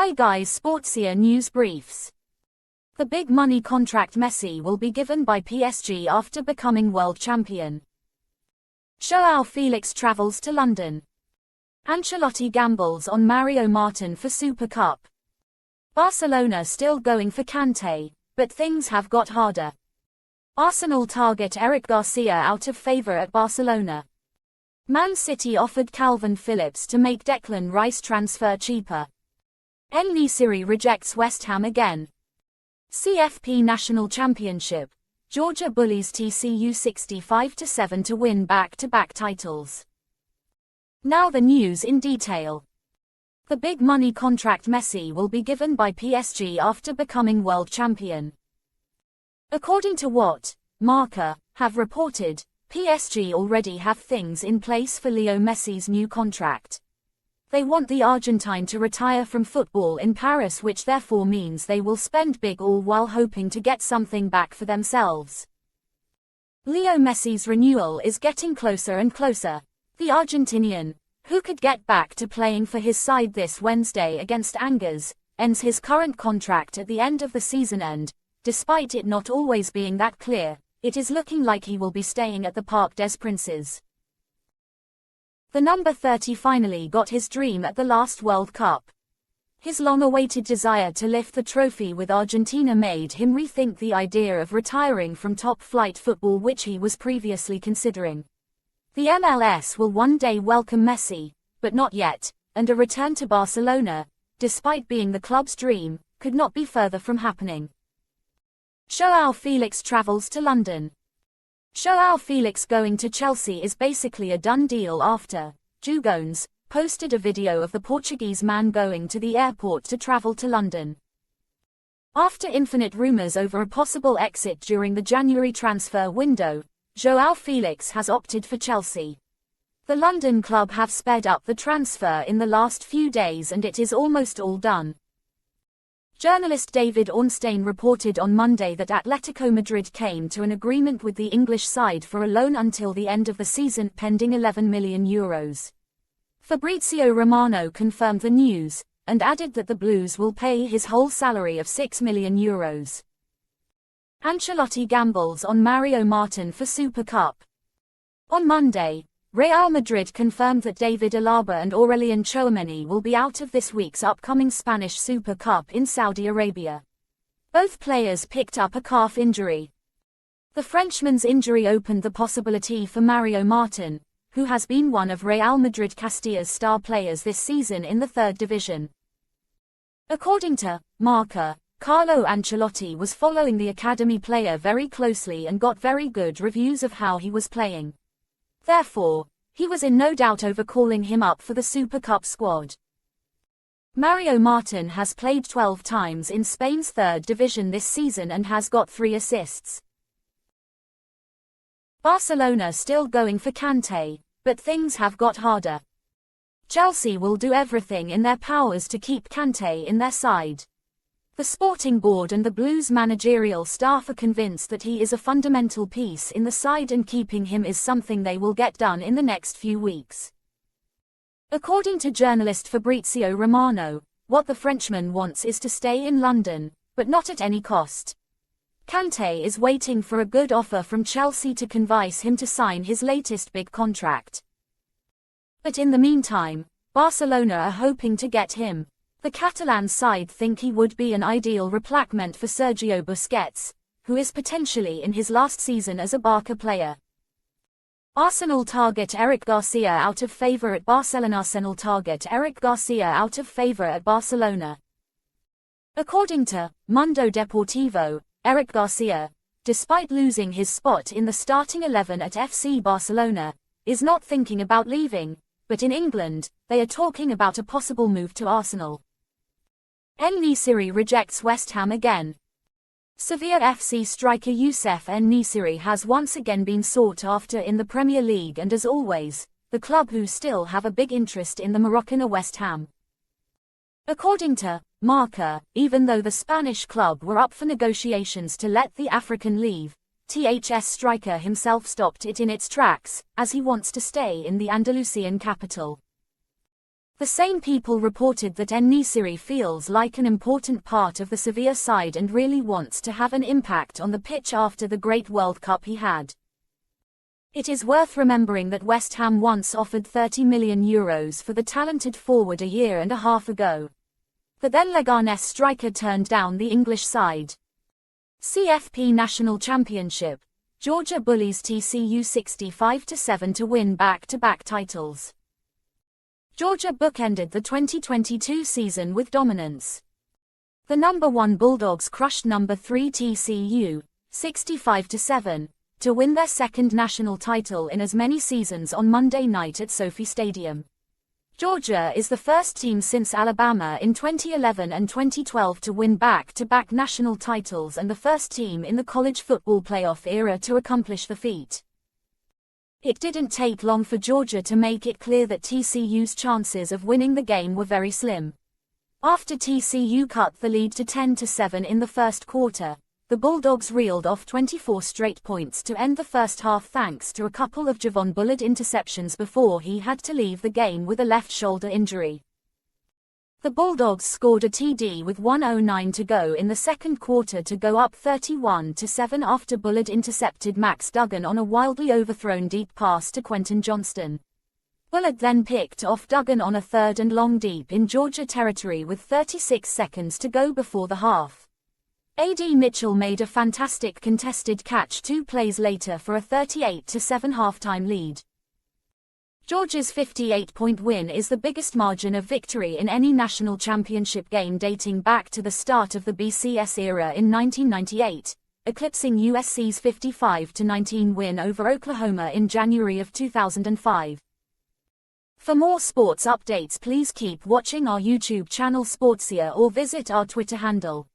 Hi guys, Sportsia News Briefs. The big money contract Messi will be given by PSG after becoming world champion. Joao Felix travels to London. Ancelotti gambles on Mario Martin for Super Cup. Barcelona still going for Kante, but things have got harder. Arsenal target Eric Garcia out of favour at Barcelona. Man City offered Kalvin Phillips to make Declan Rice transfer cheaper. En-Nesyri rejects West Ham again. CFP National Championship. Georgia bullies TCU 65-7 to win back-to-back titles. Now the news in detail. The big money contract Messi will be given by PSG after becoming world champion. According to what Marca have reported, PSG already have things in place for Leo Messi's new contract. They want the Argentine to retire from football in Paris, which therefore means they will spend big all while hoping to get something back for themselves. Leo Messi's renewal is getting closer and closer. The Argentinian, who could get back to playing for his side this Wednesday against Angers, ends his current contract at the end of the season, and, despite it not always being that clear, it is looking like he will be staying at the Parc des Princes. The number 30 finally got his dream at the last World Cup. His long-awaited desire to lift the trophy with Argentina made him rethink the idea of retiring from top-flight football, which he was previously considering. The MLS will one day welcome Messi, but not yet, and a return to Barcelona, despite being the club's dream, could not be further from happening. Joao Felix travels to London. Joao Felix going to Chelsea is basically a done deal after Jugones posted a video of the Portuguese man going to the airport to travel to London. After infinite rumours over a possible exit during the January transfer window, Joao Felix has opted for Chelsea. The London club have sped up the transfer in the last few days and it is almost all done. Journalist David Ornstein reported on Monday that Atletico Madrid came to an agreement with the English side for a loan until the end of the season pending €11 million. Fabrizio Romano confirmed the news, and added that the Blues will pay his whole salary of €6 million. Ancelotti gambles on Mario Martin for Super Cup. On Monday, Real Madrid confirmed that David Alaba and Aurelien Tchouameni will be out of this week's upcoming Spanish Super Cup in Saudi Arabia. Both players picked up a calf injury. The Frenchman's injury opened the possibility for Mario Martin, who has been one of Real Madrid Castilla's star players this season in the third division. According to Marca, Carlo Ancelotti was following the academy player very closely and got very good reviews of how he was playing. Therefore, he was in no doubt over calling him up for the Super Cup squad. Mario Martin has played 12 times in Spain's third division this season and has got 3 assists. Barcelona still going for Kante, but things have got harder. Chelsea will do everything in their powers to keep Kante in their side. The sporting board and the Blues managerial staff are convinced that he is a fundamental piece in the side and keeping him is something they will get done in the next few weeks. According to journalist Fabrizio Romano, what the Frenchman wants is to stay in London, but not at any cost. Kante is waiting for a good offer from Chelsea to convince him to sign his latest big contract. But in the meantime, Barcelona are hoping to get him. The Catalan side think he would be an ideal replacement for Sergio Busquets, who is potentially in his last season as a Barca player. Arsenal target Eric Garcia out of favour at Barcelona. Arsenal target Eric Garcia out of favour at Barcelona. According to Mundo Deportivo, Eric Garcia, despite losing his spot in the starting 11 at FC Barcelona, is not thinking about leaving, but in England, they are talking about a possible move to Arsenal. En-Nesyri rejects West Ham again. Sevilla FC striker Youssef En-Nesyri has once again been sought after in the Premier League, and as always, the club who still have a big interest in the Moroccan are West Ham. According to Marca, even though the Spanish club were up for negotiations to let the African leave, THS striker himself stopped it in its tracks, as he wants to stay in the Andalusian capital. The same people reported that En-Nesyri feels like an important part of the Sevilla side and really wants to have an impact on the pitch after the great World Cup he had. It is worth remembering that West Ham once offered €30 million for the talented forward a year and a half ago. The then Leganés striker turned down the English side. CFP National Championship. Georgia bullies TCU 65-7 to win back-to-back titles. Georgia bookended the 2022 season with dominance. The number 1 Bulldogs crushed number 3 TCU, 65-7, to win their second national title in as many seasons on Monday night at Sophie Stadium. Georgia is the first team since Alabama in 2011 and 2012 to win back-to-back national titles and the first team in the college football playoff era to accomplish the feat. It didn't take long for Georgia to make it clear that TCU's chances of winning the game were very slim. After TCU cut the lead to 10-7 in the first quarter, the Bulldogs reeled off 24 straight points to end the first half thanks to a couple of Javon Bullard interceptions before he had to leave the game with a left shoulder injury. The Bulldogs scored a TD with 1:09 to go in the second quarter to go up 31-7 after Bullard intercepted Max Duggan on a wildly overthrown deep pass to Quentin Johnston. Bullard then picked off Duggan on a third and long deep in Georgia territory with 36 seconds to go before the half. A.D. Mitchell made a fantastic contested catch 2 plays later for a 38-7 halftime lead. Georgia's 58-point win is the biggest margin of victory in any national championship game dating back to the start of the BCS era in 1998, eclipsing USC's 55-19 win over Oklahoma in January of 2005. For more sports updates, please keep watching our YouTube channel Sportsia or visit our Twitter handle.